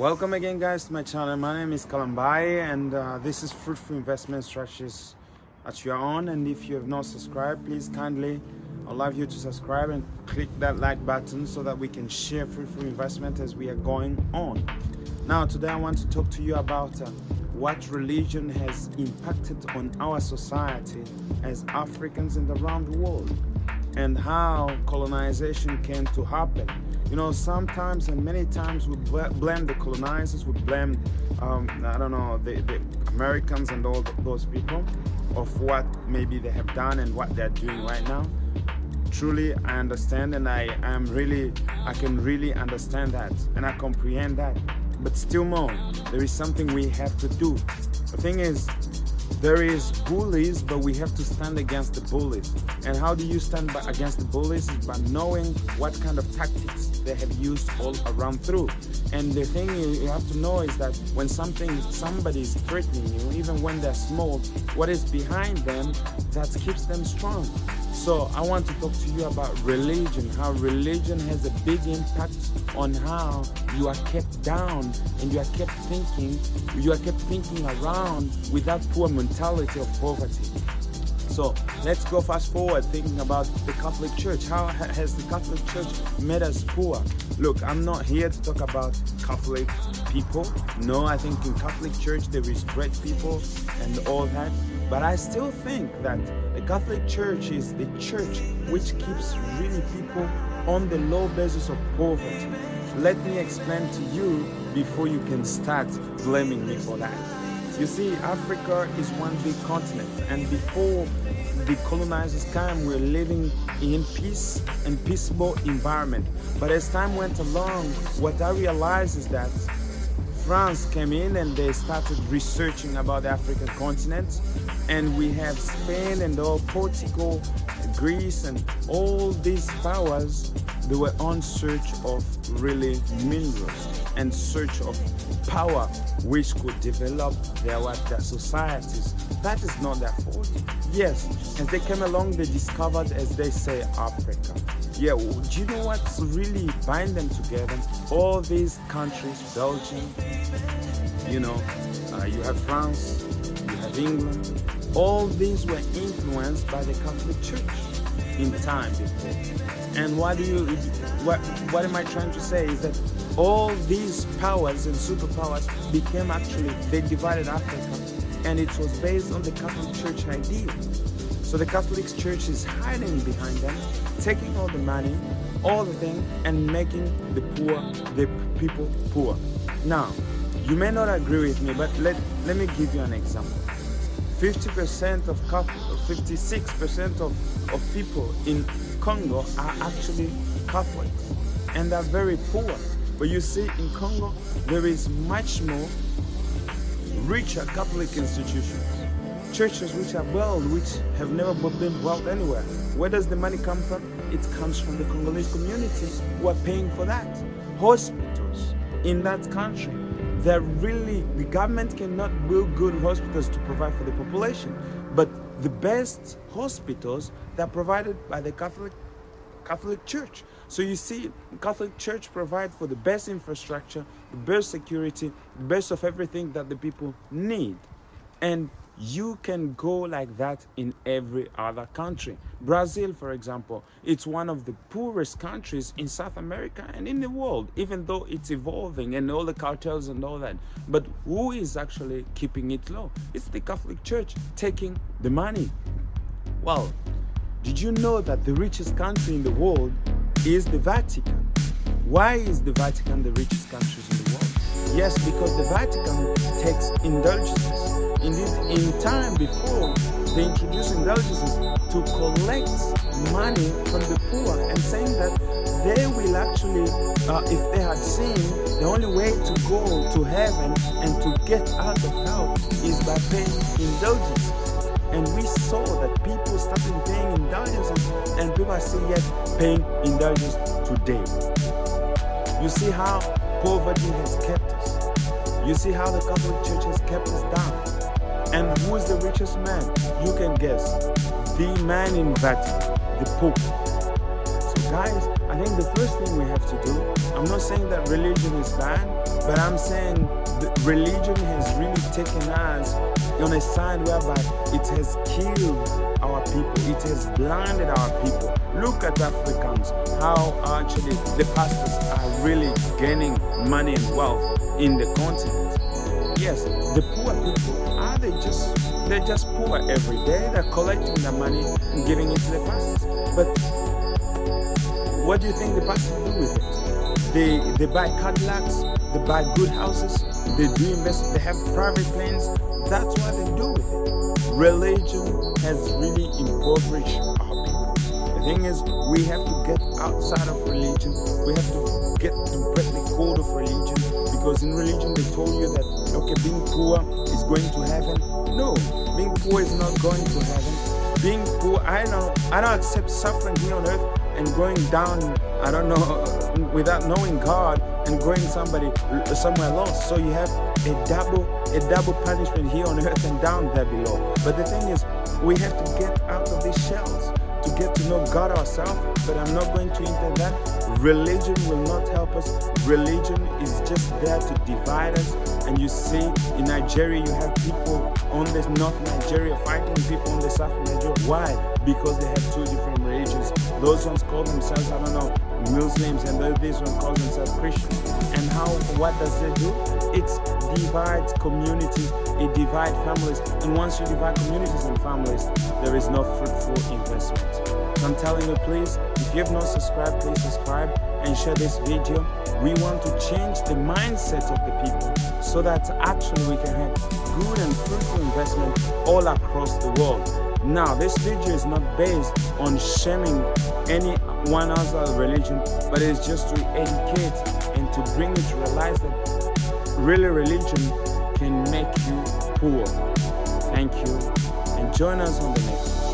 Welcome again, guys, to my channel. My name is Kalambai, and this is Fruitful Investment Strategies that you are on. And if you have not subscribed, please kindly allow you to subscribe and click that like button so that we can share fruitful investment as we are going on. Now, today I want to talk to you about what religion has impacted on our society as Africans and around the world, and how colonization came to happen. You know, sometimes and many times we blame the colonizers, we blame, the Americans and all those people of what maybe they have done and what they're doing right now. Truly, I understand, and I can really understand that, and I comprehend that. But still more, there is something we have to do. The thing is, there is bullies, but we have to stand against the bullies. And how do you stand against the bullies? Is by knowing what kind of tactics they have used all around through. And the thing you have to know is that when somebody is threatening you, even when they're small, what is behind them that keeps them strong. So I want to talk to you about religion, how religion has a big impact on how you are kept down and you are kept thinking around with that poor mentality of poverty. So let's go fast forward thinking about the Catholic Church. How has the Catholic Church made us poor? Look, I'm not here to talk about Catholic people. No, I think in Catholic Church there is great people and all that. But I still think that the Catholic Church is the church which keeps really people on the low basis of poverty. Let me explain to you before you can start blaming me for that. You see, Africa is one big continent, and before the colonizers came, we were living in peace and peaceable environment. But as time went along, what I realized is that France came in and they started researching about the African continent, and we have Spain and all Portugal, Greece, and all these powers. They were on search of really minerals and search of power which could develop their societies. That is not their fault. Yes, as they came along, they discovered, as they say, Africa. Yeah, do you know what's really bind them together? All these countries, Belgium, you have France, you have England. All these were influenced by the Catholic Church in time before. And what am I trying to say is that all these powers and superpowers became they divided Africa, and it was based on the Catholic Church idea. So the Catholic Church is hiding behind them, taking all the money, all the thing, and making the people poor. Now, you may not agree with me, but let me give you an example. 56% of people in Congo are actually Catholics, and they're very poor. But you see, in Congo, there is much more richer Catholic institutions, churches which are built, which have never been built anywhere. Where does the money come from? It comes from the Congolese community who are paying for that. Hospitals in that country, the government cannot build good hospitals to provide for the population, but the best hospitals, they're provided by the Catholic Church. So you see, Catholic Church provides for the best infrastructure, the best security, the best of everything that the people need. And you can go like that in every other country. Brazil, for example, it's one of the poorest countries in South America and in the world, even though it's evolving and all the cartels and all that. But who is actually keeping it low? It's the Catholic Church taking the money. Well, did you know that the richest country in the world is the Vatican? Why is the Vatican the richest country in the world? Yes, because the Vatican takes indulgences. Indeed, in time before, they introduced indulgences to collect money from the poor, and saying that they will actually, if they had sinned, the only way to go to heaven and to get out of hell is by paying indulgences. And we saw that people started paying indulgences, and people are still yet paying indulgences today. You see how poverty has kept us. You see how the Catholic Church has kept us down. And who is the richest man? You can guess. The man in Vatican, the Pope. So guys, I think the first thing we have to do, I'm not saying that religion is bad, but I'm saying that religion has really taken us on a side whereby it has killed our people, it has blinded our people. Look at Africans, how actually the pastors are really gaining money and wealth in the continent. Yes, the poor people, they're just poor every day. They're collecting the money and giving it to the pastors. But what do you think the pastors do with it? They buy Cadillacs, they buy good houses, they do invest, they have private planes. That's what they do with it. Religion has really impoverished our people. The thing is, we have to get outside of religion. We have to get to break the code of religion, because in religion they told you that, okay, being poor is going to heaven. No, being poor is not going to heaven. Being poor, I don't accept suffering here on earth and going down, I don't know, without knowing God and going somewhere else. So you have a double punishment here on earth and down there below. But the thing is, we have to get out of these shells to get to know God ourselves. But I'm not going to enter that. Religion will not help us. Religion is just there to divide us. And you see, in Nigeria, you have people on the North Nigeria fighting people on the South Nigeria. Why? Because they have two different religions. Those ones call themselves, I don't know, Muslims, and this one calls themselves Christians. And what does it do? It divides communities, it divides families. And once you divide communities and families, there is no fruitful investment. So I'm telling you, please, if you have not subscribed, please subscribe and share this video. We want to change the mindset of the people so that actually we can have good and fruitful investment all across the world. Now, this video is not based on shaming any one other religion, but it's just to educate and to bring you to realize that really religion can make you poor. Thank you, and join us on the next one.